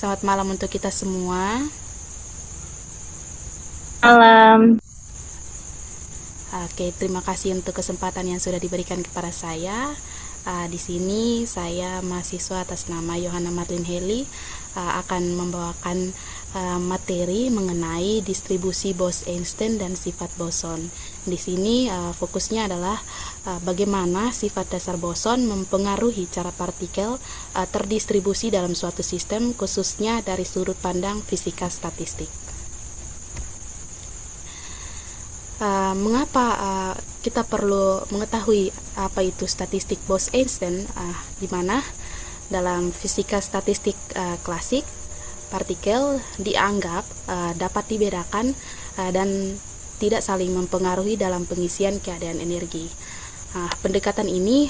Selamat malam untuk kita semua. Malam. Oke, terima kasih untuk kesempatan yang sudah diberikan kepada saya. Di sini saya mahasiswa atas nama Yohana Marlin Heli akan membawakan materi mengenai distribusi Bose-Einstein dan sifat boson. Di sini fokusnya adalah bagaimana sifat dasar boson mempengaruhi cara partikel terdistribusi dalam suatu sistem, khususnya dari sudut pandang fisika statistik. Mengapa kita perlu mengetahui apa itu statistik Bose-Einstein, di mana dalam fisika statistik klasik partikel dianggap dapat dibedakan dan tidak saling mempengaruhi dalam pengisian keadaan energi. Pendekatan ini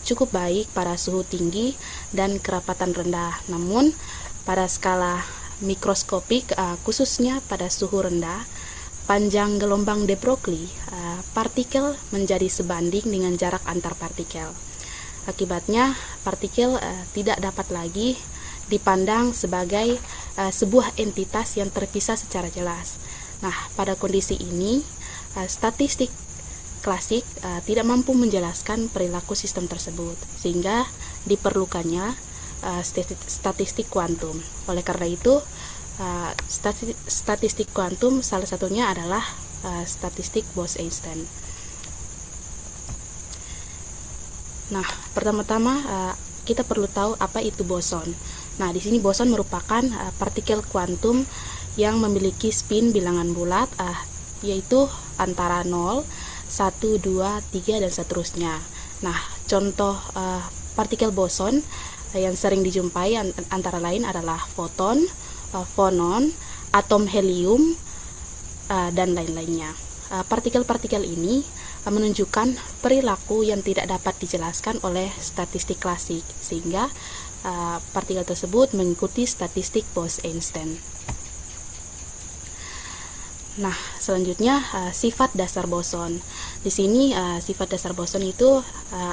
cukup baik pada suhu tinggi dan kerapatan rendah, namun pada skala mikroskopik, khususnya pada suhu rendah, panjang gelombang de Broglie, partikel menjadi sebanding dengan jarak antar partikel. Akibatnya, partikel tidak dapat lagi dipandang sebagai sebuah entitas yang terpisah secara jelas. Nah, pada kondisi ini, statistik klasik tidak mampu menjelaskan perilaku sistem tersebut, sehingga diperlukannya statistik kuantum. Oleh karena itu, statistik kuantum salah satunya adalah statistik Bose-Einstein. Nah, pertama-tama kita perlu tahu apa itu boson. Nah, di sini boson merupakan partikel kuantum yang memiliki spin bilangan bulat, yaitu antara 0, 1, 2, 3, dan seterusnya. Nah, contoh partikel boson yang sering dijumpai antara lain adalah foton, fonon, atom helium, dan lain-lainnya. Partikel-partikel ini menunjukkan perilaku yang tidak dapat dijelaskan oleh statistik klasik, sehingga partikel tersebut mengikuti statistik Bose-Einstein. Nah, selanjutnya sifat dasar boson. Di sini sifat dasar boson itu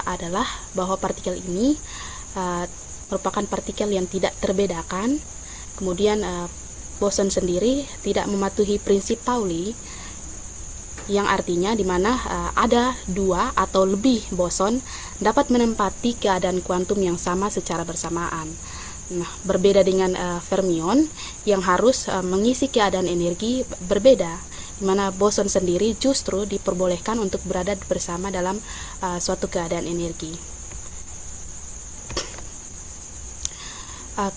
adalah bahwa partikel ini merupakan partikel yang tidak terbedakan. Kemudian boson sendiri tidak mematuhi prinsip Pauli, yang artinya di mana ada dua atau lebih boson dapat menempati keadaan kuantum yang sama secara bersamaan. Nah, berbeda dengan fermion yang harus mengisi keadaan energi berbeda, di mana boson sendiri justru diperbolehkan untuk berada bersama dalam suatu keadaan energi.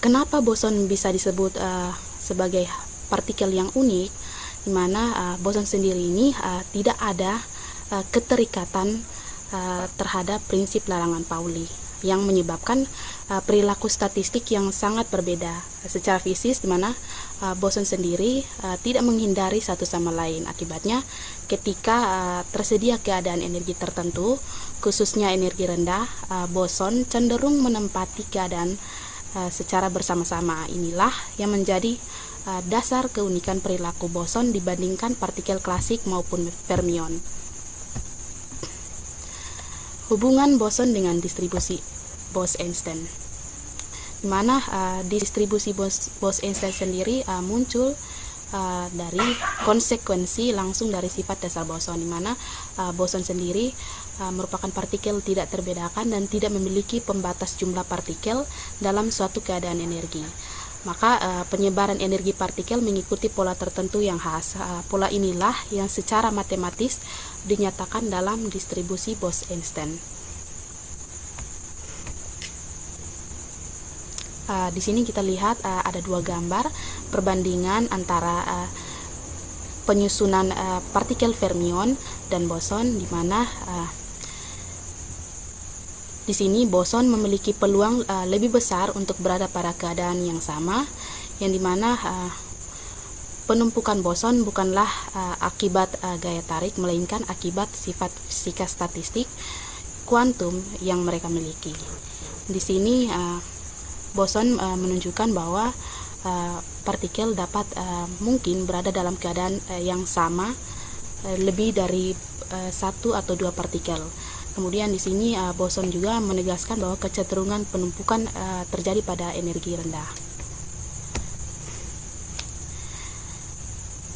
Kenapa boson bisa disebut sebagai partikel yang unik, di mana boson sendiri ini tidak ada keterikatan terhadap prinsip larangan Pauli, yang menyebabkan perilaku statistik yang sangat berbeda secara fisik, di mana boson sendiri tidak menghindari satu sama lain. Akibatnya, ketika tersedia keadaan energi tertentu, khususnya energi rendah, boson cenderung menempati keadaan secara bersama-sama. Inilah yang menjadi dasar keunikan perilaku boson dibandingkan partikel klasik maupun fermion. Hubungan boson dengan distribusi Bose-Einstein, di mana distribusi Bose-Einstein sendiri muncul dari konsekuensi langsung dari sifat dasar boson, di mana boson sendiri merupakan partikel tidak terbedakan dan tidak memiliki pembatas jumlah partikel dalam suatu keadaan energi. Maka penyebaran energi partikel mengikuti pola tertentu yang khas. Pola inilah yang secara matematis dinyatakan dalam distribusi Bose-Einstein. Di sini kita lihat ada dua gambar perbandingan antara penyusunan partikel fermion dan boson, di mana di sini boson memiliki peluang lebih besar untuk berada pada keadaan yang sama, yang dimana penumpukan boson bukanlah akibat gaya tarik, melainkan akibat sifat fisika statistik kuantum yang mereka miliki. Di sini boson menunjukkan bahwa partikel dapat mungkin berada dalam keadaan yang sama lebih dari satu atau dua partikel. Kemudian di sini boson juga menegaskan bahwa kecenderungan penumpukan terjadi pada energi rendah.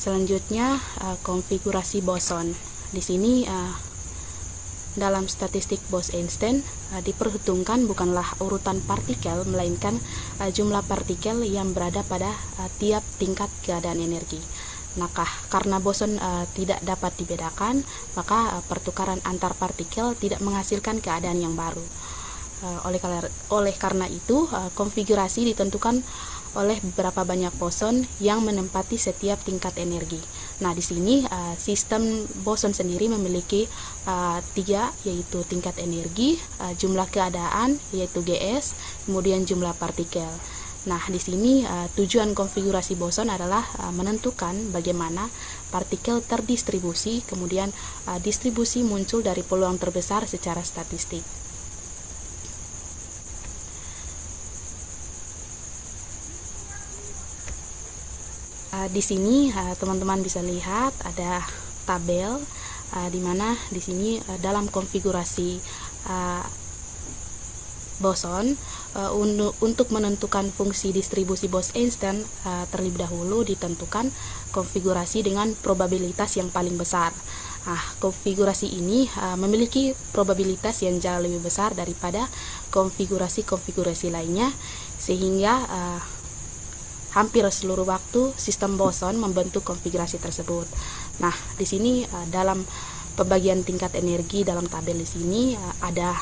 Selanjutnya konfigurasi boson. Di sini dalam statistik Bose-Einstein diperhitungkan bukanlah urutan partikel, melainkan jumlah partikel yang berada pada tiap tingkat keadaan energi. Nah, karena boson tidak dapat dibedakan, maka pertukaran antar partikel tidak menghasilkan keadaan yang baru. Oleh karena itu, konfigurasi ditentukan oleh beberapa banyak boson yang menempati setiap tingkat energi. Nah, di sini sistem boson sendiri memiliki 3, yaitu tingkat energi, jumlah keadaan yaitu Gs, kemudian jumlah partikel. Nah, di sini tujuan konfigurasi boson adalah menentukan bagaimana partikel terdistribusi, kemudian distribusi muncul dari peluang terbesar secara statistik. Di sini teman-teman bisa lihat ada tabel di mana di sini dalam konfigurasi boson untuk menentukan fungsi distribusi Bose-Einstein terlebih dahulu ditentukan konfigurasi dengan probabilitas yang paling besar. Konfigurasi ini memiliki probabilitas yang jauh lebih besar daripada konfigurasi-konfigurasi lainnya, sehingga hampir seluruh waktu sistem boson membentuk konfigurasi tersebut. Nah, di sini dalam pembagian tingkat energi dalam tabel di sini ada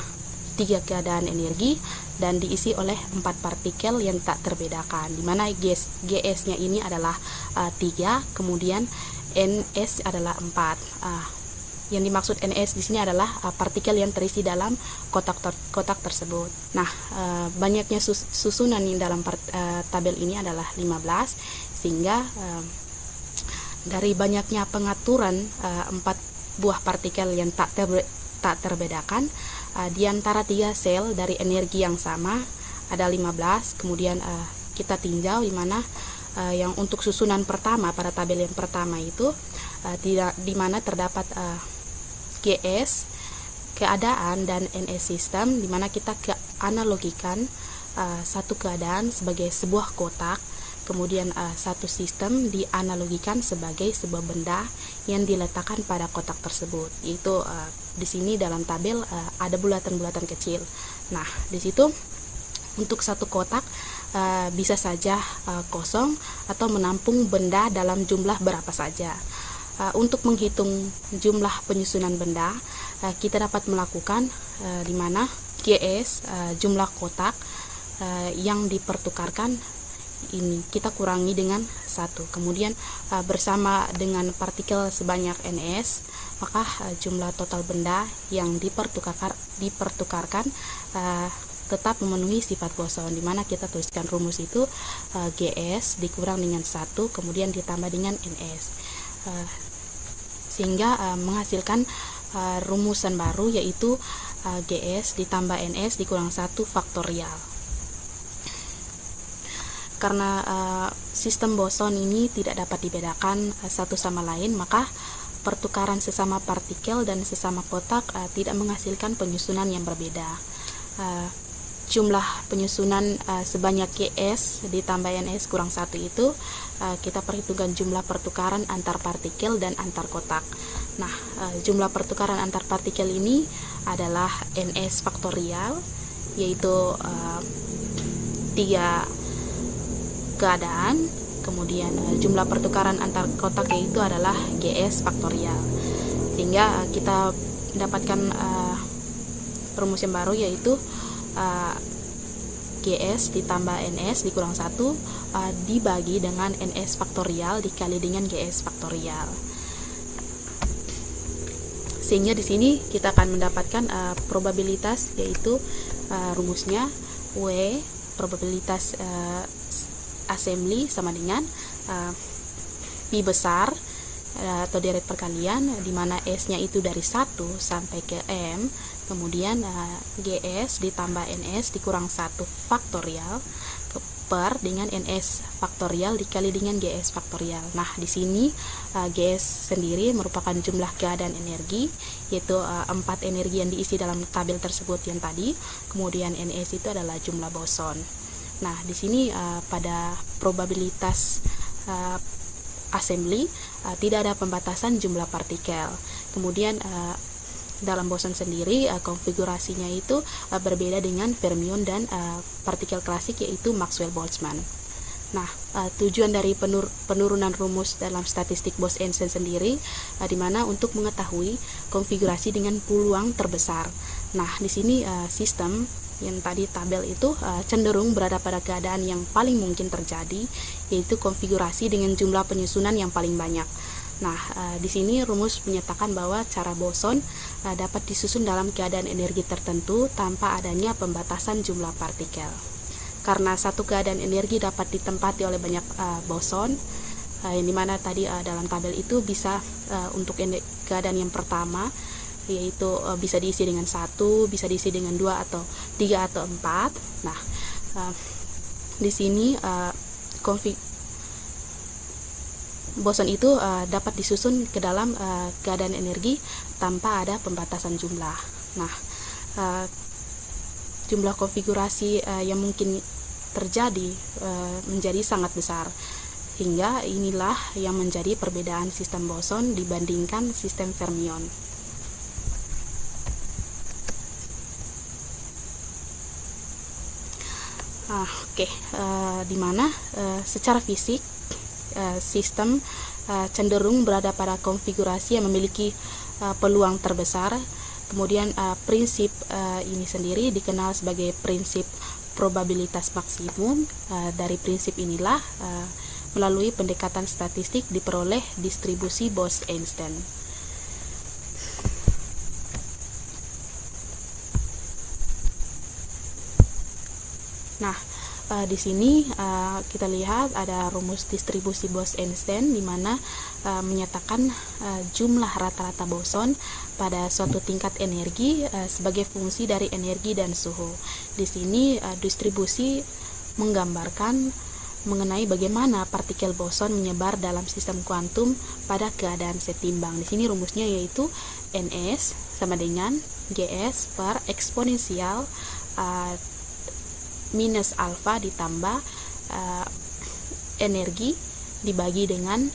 3 keadaan energi dan diisi oleh 4 partikel yang tak terbedakan, di mana GS-nya ini adalah 3, kemudian NS adalah 4. Yang dimaksud NS di sini adalah partikel yang terisi dalam kotak tersebut. Nah, banyaknya susunan yang dalam tabel ini adalah 15, sehingga dari banyaknya pengaturan 4 buah partikel yang tak terbedakan, di antara 3 sel dari energi yang sama ada 15. Kemudian kita tinjau di mana yang untuk susunan pertama pada tabel yang pertama itu di mana terdapat GS, keadaan, dan NS sistem, di mana kita analogikan satu keadaan sebagai sebuah kotak, kemudian satu sistem dianalogikan sebagai sebuah benda yang diletakkan pada kotak tersebut. Yaitu di sini dalam tabel ada bulatan-bulatan kecil. Nah, di situ untuk satu kotak bisa saja kosong atau menampung benda dalam jumlah berapa saja. Untuk menghitung jumlah penyusunan benda, kita dapat melakukan di mana GS, jumlah kotak yang dipertukarkan ini kita kurangi dengan 1. Kemudian bersama dengan partikel sebanyak NS, maka jumlah total benda yang dipertukarkan tetap memenuhi sifat boson, di mana kita tuliskan rumus itu GS dikurang dengan 1 kemudian ditambah dengan NS, sehingga menghasilkan rumusan baru, yaitu GS ditambah NS dikurang 1 faktorial. Karena sistem boson ini tidak dapat dibedakan satu sama lain, maka pertukaran sesama partikel dan sesama kotak tidak menghasilkan penyusunan yang berbeda. Jumlah penyusunan sebanyak GS ditambah NS kurang 1 itu kita perhitungkan jumlah pertukaran antar partikel dan antar kotak. Nah, jumlah pertukaran antar partikel ini adalah NS faktorial, yaitu 3 keadaan, kemudian jumlah pertukaran antar kotak yaitu adalah GS faktorial, sehingga kita mendapatkan rumus yang baru, yaitu GS ditambah NS dikurang 1 dibagi dengan NS faktorial dikali dengan GS faktorial. Sehingga di sini kita akan mendapatkan probabilitas, yaitu rumusnya W probabilitas assembly sama dengan pi besar atau deret perkalian, di mana S-nya itu dari 1 sampai ke M, kemudian GS ditambah NS dikurang 1 faktorial per dengan NS faktorial dikali dengan GS faktorial. Nah, di sini GS sendiri merupakan jumlah keadaan energi, yaitu 4 energi yang diisi dalam tabel tersebut yang tadi. Kemudian NS itu adalah jumlah boson. Nah, di sini pada probabilitas assembly tidak ada pembatasan jumlah partikel. Kemudian dalam boson sendiri konfigurasinya itu berbeda dengan fermion dan partikel klasik, yaitu Maxwell-Boltzmann. Nah, tujuan dari penurunan rumus dalam statistik Bose-Einstein sendiri di mana untuk mengetahui konfigurasi dengan peluang terbesar. Nah, di sini sistem yang tadi tabel itu cenderung berada pada keadaan yang paling mungkin terjadi, yaitu konfigurasi dengan jumlah penyusunan yang paling banyak. Nah, di sini rumus menyatakan bahwa cara boson dapat disusun dalam keadaan energi tertentu tanpa adanya pembatasan jumlah partikel. Karena satu keadaan energi dapat ditempati oleh banyak boson, yang dimana tadi dalam tabel itu bisa untuk keadaan yang pertama, yaitu bisa diisi dengan 1, bisa diisi dengan 2 atau 3 atau 4. Nah, di sini boson itu dapat disusun ke dalam keadaan energi tanpa ada pembatasan jumlah. Nah, jumlah konfigurasi yang mungkin terjadi menjadi sangat besar, hingga inilah yang menjadi perbedaan sistem boson dibandingkan sistem fermion. Dimana secara fisik sistem cenderung berada pada konfigurasi yang memiliki peluang terbesar. Kemudian prinsip ini sendiri dikenal sebagai prinsip probabilitas maksimum. Dari prinsip inilah melalui pendekatan statistik diperoleh distribusi Bose-Einstein. Nah, di sini kita lihat ada rumus distribusi Bose-Einstein di mana menyatakan jumlah rata-rata boson pada suatu tingkat energi sebagai fungsi dari energi dan suhu. Di sini distribusi menggambarkan mengenai bagaimana partikel boson menyebar dalam sistem kuantum pada keadaan setimbang. Di sini rumusnya yaitu Ns sama dengan Gs per eksponensial minus alfa ditambah energi dibagi dengan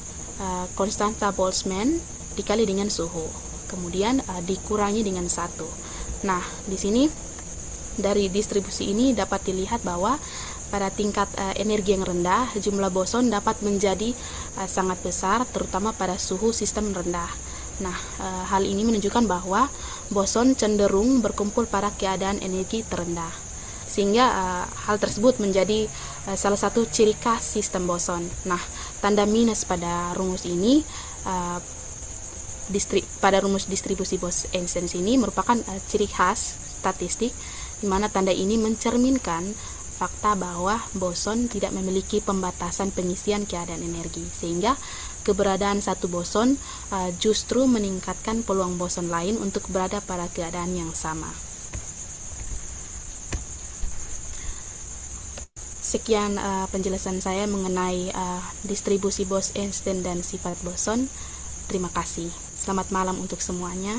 konstanta Boltzmann dikali dengan suhu, kemudian dikurangi dengan 1. Nah, di sini dari distribusi ini dapat dilihat bahwa pada tingkat energi yang rendah, jumlah boson dapat menjadi sangat besar, terutama pada suhu sistem rendah. Nah, hal ini menunjukkan bahwa boson cenderung berkumpul pada keadaan energi terendah, sehingga hal tersebut menjadi salah satu ciri khas sistem boson. Nah, tanda minus pada rumus ini pada rumus distribusi Bose-Einstein ini merupakan ciri khas statistik, di mana tanda ini mencerminkan fakta bahwa boson tidak memiliki pembatasan pengisian keadaan energi, sehingga keberadaan satu boson justru meningkatkan peluang boson lain untuk berada pada keadaan yang sama. Sekian penjelasan saya mengenai distribusi Bose-Einstein dan sifat boson. Terima kasih. Selamat malam untuk semuanya.